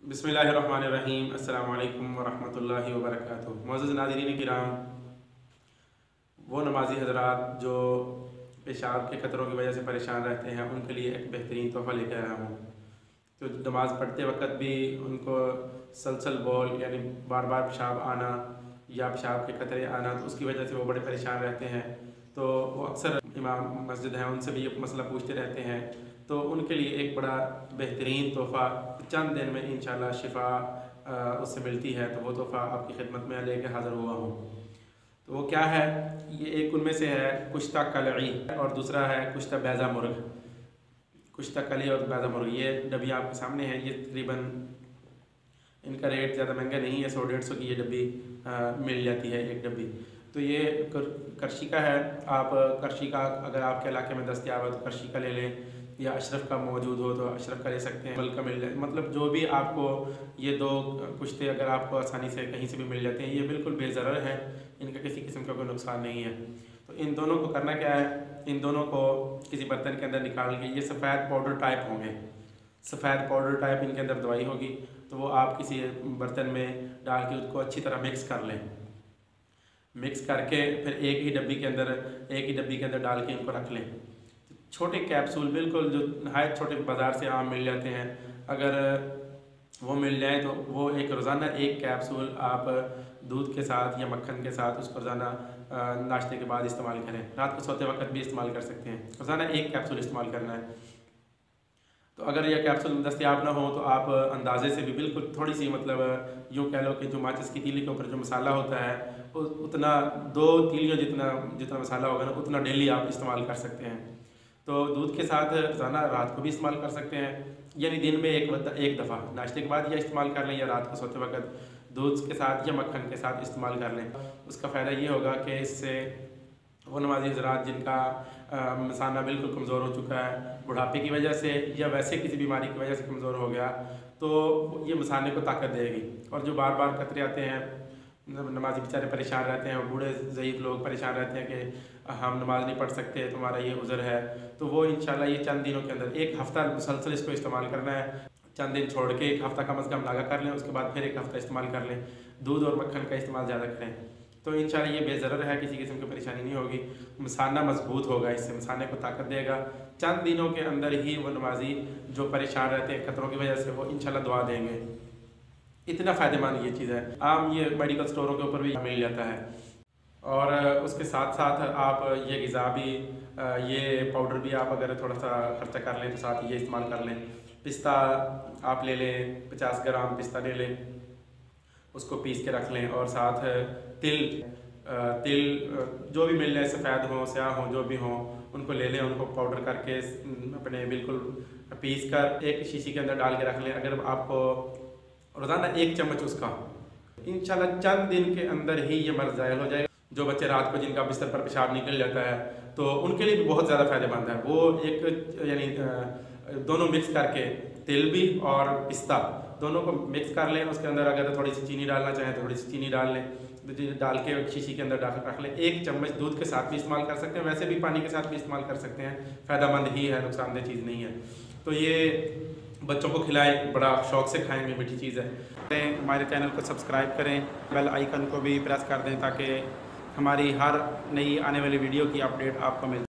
बिस्मिल्लाहिर्रहमानिर्रहीम। अस्सलामु अलैकुम वरहमतुल्लाहि वबरकातुहू। मुअज़्ज़ज़ नाज़रीन किराम, वो नमाजी हज़रात जो पेशाब के क़तरों की वजह से परेशान रहते हैं उनके लिए एक बेहतरीन तोहफ़ा लेकर आया हूँ। तो नमाज़ पढ़ते वक्त भी उनको सलसल बॉल यानी बार बार पेशाब आना या पेशाब के क़तरे आना, तो उसकी वजह से वो बड़े परेशान रहते हैं। तो वो अक्सर इमाम मस्जिद हैं उनसे भी ये मसला पूछते रहते हैं। तो उनके लिए एक बड़ा बेहतरीन तोहफ़ा चंद दिन में इंशाअल्लाह शिफा उससे मिलती है। तो वो तोहफ़ा आपकी खिदमत में लेकर हाज़िर हुआ हूँ। तो वो क्या है, ये एक उनमें से है कुश्ता कलई और दूसरा है कुश्ता बैज़ा मुर्ग। कुश्ता कली और बैज़ा मुर्ग, ये डब्बी आपके सामने है। ये तकरीबन इनका रेट ज़्यादा महंगा नहीं है, 100-150 की ये डब्बी मिल जाती है एक डब्बी। तो ये करशी का है। आप करशी का अगर आपके इलाके में दस्तयाब है तो करशी का ले लें, या अशरफ का मौजूद हो तो अशरफ का ले सकते हैं, बल का मिल जाए। मतलब जो भी आपको ये दो कुश्ते अगर आपको आसानी से कहीं से भी मिल जाते हैं, ये बिल्कुल बेज़रर है, इनका किसी किस्म का कोई नुकसान नहीं है। तो इन दोनों को करना क्या है, इन दोनों को किसी बर्तन के अंदर निकाल के, ये सफ़ेद पाउडर टाइप होंगे, सफ़ेद पाउडर टाइप इनके अंदर दवाई होगी। तो वो आप किसी बर्तन में डाल के उसको अच्छी तरह मिक्स कर लें। मिक्स करके फिर एक ही डब्बी के अंदर डाल के इनको रख लें। छोटे कैप्सूल बिल्कुल जो नहायत छोटे बाज़ार से आम मिल जाते हैं, अगर वो मिल जाए तो वो एक रोज़ाना एक कैप्सूल आप दूध के साथ या मक्खन के साथ उसको रोज़ाना नाश्ते के बाद इस्तेमाल करें। रात को सोते वक्त भी इस्तेमाल कर सकते हैं। रोज़ाना एक कैप्सूल इस्तेमाल करना है। तो अगर यह कैप्सूल दस्तयाब ना हो तो आप अंदाजे से भी बिल्कुल थोड़ी सी, मतलब यूँ कह लो कि जो माचिस की तीली के ऊपर जो मसाला होता है उतना 2 तीलियों जितना मसाला होगा ना, उतना डेली आप इस्तेमाल कर सकते हैं। तो दूध के साथ रोज़ाना रात को भी इस्तेमाल कर सकते हैं, यानी दिन में एक दफ़ा नाश्ते के बाद या इस्तेमाल कर लें, या रात को सोते वक्त दूध के साथ या मक्खन के साथ इस्तेमाल कर लें। उसका फ़ायदा ये होगा कि इससे वो नमाजी हज़रात जिनका मसाना बिल्कुल कमज़ोर हो चुका है बुढ़ापे की वजह से या वैसे किसी बीमारी की वजह से कमज़ोर हो गया, तो ये मसाने को ताकत देगी। और जो बार बार कतरे आते हैं, नमाजी बेचारे परेशान रहते हैं, बूढ़े ज़ईफ़ लोग परेशान रहते हैं कि हम नमाज़ नहीं पढ़ सकते, तुम्हारा ये उज़र है, तो वो इंशाल्लाह ये चंद दिनों के अंदर, एक हफ़्ता मुसलसल इसको इस्तेमाल करना है। चंद दिन छोड़ के एक हफ़्ता कम अज़ कम लगा कर लें, उसके बाद फिर एक हफ़्ता इस्तेमाल कर लें। दूध और मक्खन का इस्तेमाल ज़्यादा करें तो इंशाल्लाह ये बेज़रर है, किसी किस्म की परेशानी नहीं होगी। मसाना मजबूत होगा, इससे मसाने को ताकत देगा। चंद दिनों के अंदर ही वो नमाजी जो परेशान रहते हैं खतरों की वजह से, वो इंशाल्लाह दुआ देंगे। इतना फ़ायदेमंद ये चीज़ है। आम ये मेडिकल स्टोरों के ऊपर भी मिल जाता है। और उसके साथ साथ आप ये ग़िज़ा भी, ये पाउडर भी आप अगर थोड़ा सा खर्चा कर लें तो साथ ये इस्तेमाल कर लें। पिस्ता आप ले लें, 50 ग्राम पिस्ता ले लें, उसको पीस के रख लें। और साथ तिल जो भी मिल जाए, सफ़ेद हों स्याह हों जो भी हों, उनको ले लें, उनको पाउडर करके अपने बिल्कुल पीस कर एक शीशी के अंदर डाल के रख लें। अगर आपको रोज़ाना 1 चम्मच उसका, इंशाल्लाह चंद दिन के अंदर ही ये मर्ज़ ज़ायल हो जाएगा। जो बच्चे रात को जिनका बिस्तर पर पेशाब निकल जाता है, तो उनके लिए भी बहुत ज़्यादा फ़ायदेमंद है। वो एक यानी दोनों मिक्स करके, तिल भी और पिस्ता दोनों को मिक्स कर लें। उसके अंदर अगर थोड़ी सी चीनी डालना चाहें तो थोड़ी सी चीनी डाल लें, डाल के शीशी के अंदर डाल रख लें। 1 चम्मच दूध के साथ भी इस्तेमाल कर सकते हैं, वैसे भी पानी के साथ भी इस्तेमाल कर सकते हैं। फ़ायदेमंद ही है, नुकसानदेह चीज़ नहीं है। तो ये बच्चों को खिलाएं, बड़ा शौक़ से खाएंगे, मीठी चीज़ है। हमारे चैनल को सब्सक्राइब करें, बेल आइकन को भी प्रेस कर दें ताकि हमारी हर नई आने वाली वीडियो की अपडेट आपको मिल